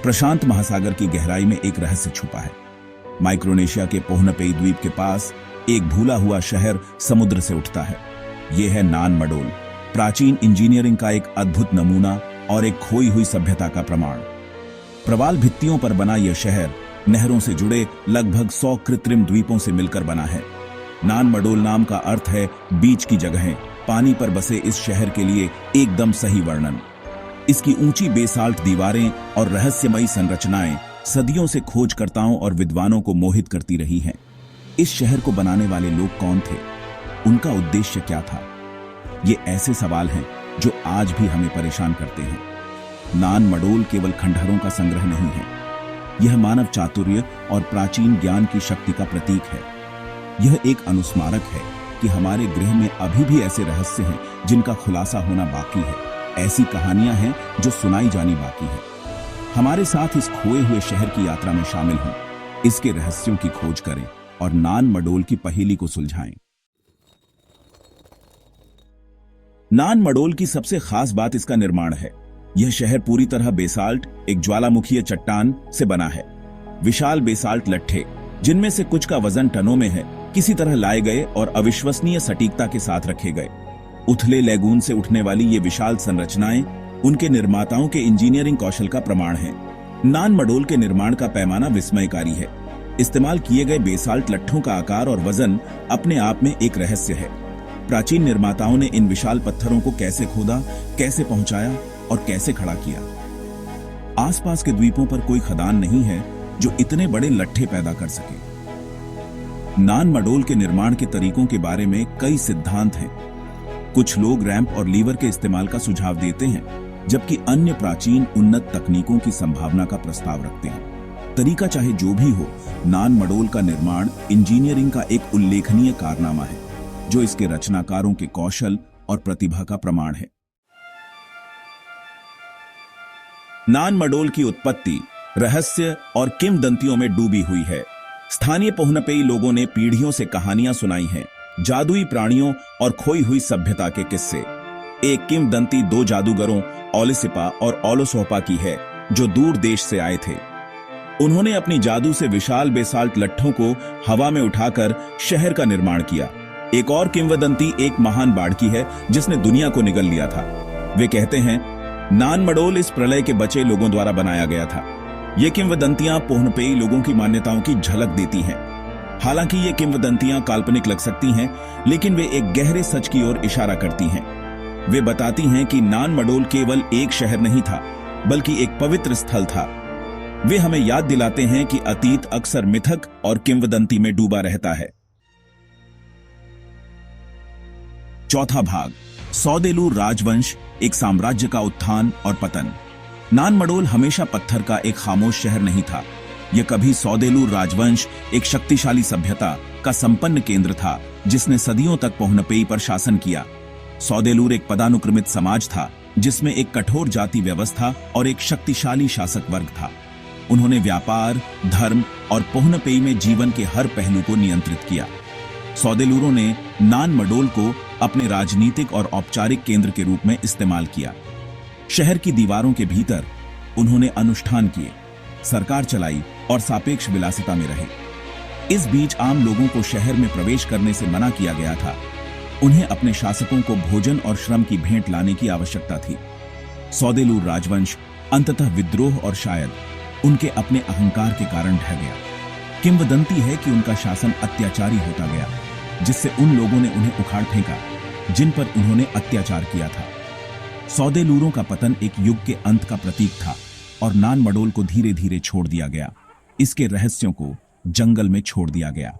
प्रशांत महासागर की गहराई में एक रहस्य छुपा है। माइक्रोनेशिया के पोहनपेई द्वीप के पास एक भूला हुआ शहर समुद्र से उठता है। यह है नान मडोल, प्राचीन इंजीनियरिंग का एक अद्भुत नमूना और एक खोई हुई सभ्यता का प्रमाण। प्रवाल भित्तियों पर बना यह शहर नहरों से जुड़े लगभग 100 कृत्रिम द्वीपों से मिलकर बना है। नान मडोल नाम का अर्थ है बीच की जगहें। पानी पर बसे इस शहर के लिए एकदम सही वर्णन। इसकी ऊंची बेसाल्ट दीवारें और रहस्यमयी संरचनाएं सदियों से खोजकर्ताओं और विद्वानों को मोहित करती रही हैं। इस शहर को बनाने वाले लोग कौन थे? उनका उद्देश्य क्या था? ये ऐसे सवाल हैं जो आज भी हमें परेशान करते हैं। नान मडोल केवल खंडहरों का संग्रह नहीं है, यह मानव चातुर्य और प्राचीन ज्ञान की शक्ति का प्रतीक है। यह एक अनुस्मारक है कि हमारे गृह में अभी भी ऐसे रहस्य हैं जिनका खुलासा होना बाकी है। ऐसी कहानियां हैं जो सुनाई जानी बाकी है। हमारे साथ इस खोए हुए शहर की यात्रा में शामिल हों, इसके रहस्यों की खोज करें और नान मडोल की पहेली को सुलझाएं। नान मडोल की सबसे खास बात इसका निर्माण है। यह शहर पूरी तरह बेसाल्ट, एक ज्वालामुखीय चट्टान से बना है। विशाल बेसाल्ट लट्ठे, जिनमें से कुछ का वजन टनों में है, किसी तरह लाए गए और अविश्वसनीय सटीकता के साथ रखे गए। उथले लैगून से उठने वाली ये विशाल संरचनाएं उनके निर्माताओं के इंजीनियरिंग कौशल का प्रमाण है। नान मडोल के निर्माण का पैमाना विस्मयकारी है। इस्तेमाल किए गए बेसाल्ट लट्ठों का आकार और वजन अपने आप में एक रहस्य है। प्राचीन निर्माताओं ने इन विशाल पत्थरों को कैसे खोदा, कैसे पहुंचाया और कैसे खड़ा किया? आसपास के द्वीपों पर कोई खदान नहीं है जो इतने बड़े लट्ठे पैदा कर सके। नान मडोल के निर्माण के तरीकों के बारे में कई सिद्धांत हैं। कुछ लोग रैंप और लीवर के इस्तेमाल का सुझाव देते हैं, जबकि अन्य प्राचीन उन्नत तकनीकों की संभावना का प्रस्ताव रखते हैं। तरीका चाहे जो भी हो, नान मडोल का निर्माण इंजीनियरिंग का एक उल्लेखनीय कारनामा है, जो इसके रचनाकारों के कौशल और प्रतिभा का प्रमाण है। नान मडोल की उत्पत्ति रहस्य और किंवदंतियों में डूबी हुई है। स्थानीय पोहनपेई लोगों ने पीढ़ियों से कहानियां सुनाई हैं, जादुई प्राणियों और खोई हुई सभ्यता के किस्से। एक किंवदंती 2 जादूगरों ओलिसिपा और ओलोसोपा की है, जो दूर देश से आए थे। उन्होंने अपनी जादू से विशाल बेसाल्ट लट्ठों को हवा में उठाकर शहर का निर्माण किया। एक और किंवदंती एक महान बाढ़ की है, जिसने दुनिया को निगल लिया था। वे कहते हैं नान मडोल इस प्रलय के बचे लोगों द्वारा बनाया गया था। ये किंवदंतियां पोहनपेई लोगों की मान्यताओं की झलक देती हैं। हालांकि ये किंवदंतियां काल्पनिक लग सकती हैं, लेकिन वे एक गहरे सच की ओर इशारा करती हैं। वे बताती हैं कि नान मडोल केवल एक शहर नहीं था, बल्कि एक पवित्र स्थल था। वे हमें याद दिलाते हैं कि अतीत अक्सर मिथक और किंवदंती में डूबा रहता है। चौथा भाग, सौदेलूर राजवंश, एक साम्राज्य का उत्थान और पतन। नान मडोल हमेशा पत्थर का एक खामोश शहर नहीं था। यह कभी सौदेलूर राजवंश, एक शक्तिशाली सभ्यता का संपन्न केंद्र था, जिसने सदियों तक पोहनपेई पर शासन किया। सौदेलूर एक पदानुक्रमित समाज था, जिसमें एक कठोर जाति व्यवस्था और एक शक्तिशाली शासक वर्ग था। उन्होंने व्यापार, धर्म और पोहनपेई में जीवन के हर पहलू को नियंत्रित किया। सौदेलूरों ने नान मडोल को अपने राजनीतिक और औपचारिक केंद्र के रूप में इस्तेमाल किया। शहर की दीवारों के भीतर उन्होंने अनुष्ठान किए, सरकार चलाई और सापेक्ष विलासिता में रहे। इस बीच आम लोगों को शहर में प्रवेश करने से मना किया गया था। उन्हें अपने शासकों को भोजन और श्रम की भेंट लाने की आवश्यकता थी। सौदेलूर राजवंश अंततः विद्रोह और शायद उनके अपने अहंकार के कारण ढह गया। किंवदंती है कि उनका शासन अत्याचारी होता गया, जिससे उन लोगों ने उन्हें उखाड़ फेंका जिन पर उन्होंने अत्याचार किया था। सौदेलूरों का पतन एक युग के अंत का प्रतीक था और नान मडोल को धीरे धीरे छोड़ दिया गया। इसके रहस्यों को जंगल में छोड़ दिया गया।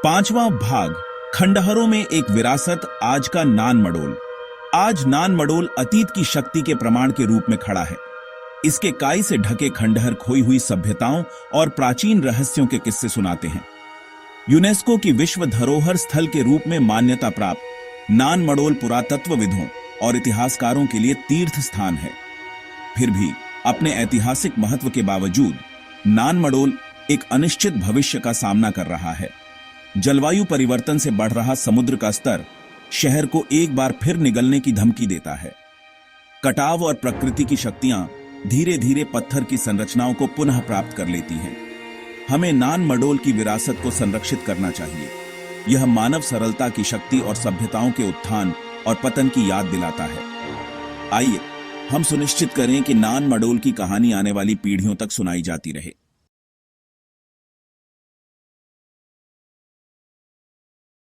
5वां भाग, खंडहरों में एक विरासत, आज का नान मडोल। आज नान मडोल अतीत की शक्ति के प्रमाण के रूप में खड़ा है। इसके काई से ढके खंडहर खोई हुई सभ्यताओं और प्राचीन रहस्यों के किस्से सुनाते हैं। यूनेस्को की विश्व धरोहर स्थल के रूप में मान्यता प्राप्त नान मडोल पुरातत्वविदों और इतिहासकारों के लिए तीर्थ स्थान है। फिर भी अपने ऐतिहासिक महत्व के बावजूद नान मडोल एक अनिश्चित भविष्य का सामना कर रहा है। जलवायु परिवर्तन से बढ़ रहा समुद्र का स्तर शहर को एक बार फिर निगलने की धमकी देता है। कटाव और प्रकृति की शक्तियां धीरे धीरे पत्थर की संरचनाओं को पुनः प्राप्त कर लेती हैं। हमें नान मडोल की विरासत को संरक्षित करना चाहिए। यह मानव सरलता की शक्ति और सभ्यताओं के उत्थान और पतन की याद दिलाता है। आइए हम सुनिश्चित करें कि नान मडोल की कहानी आने वाली पीढ़ियों तक सुनाई जाती रहे।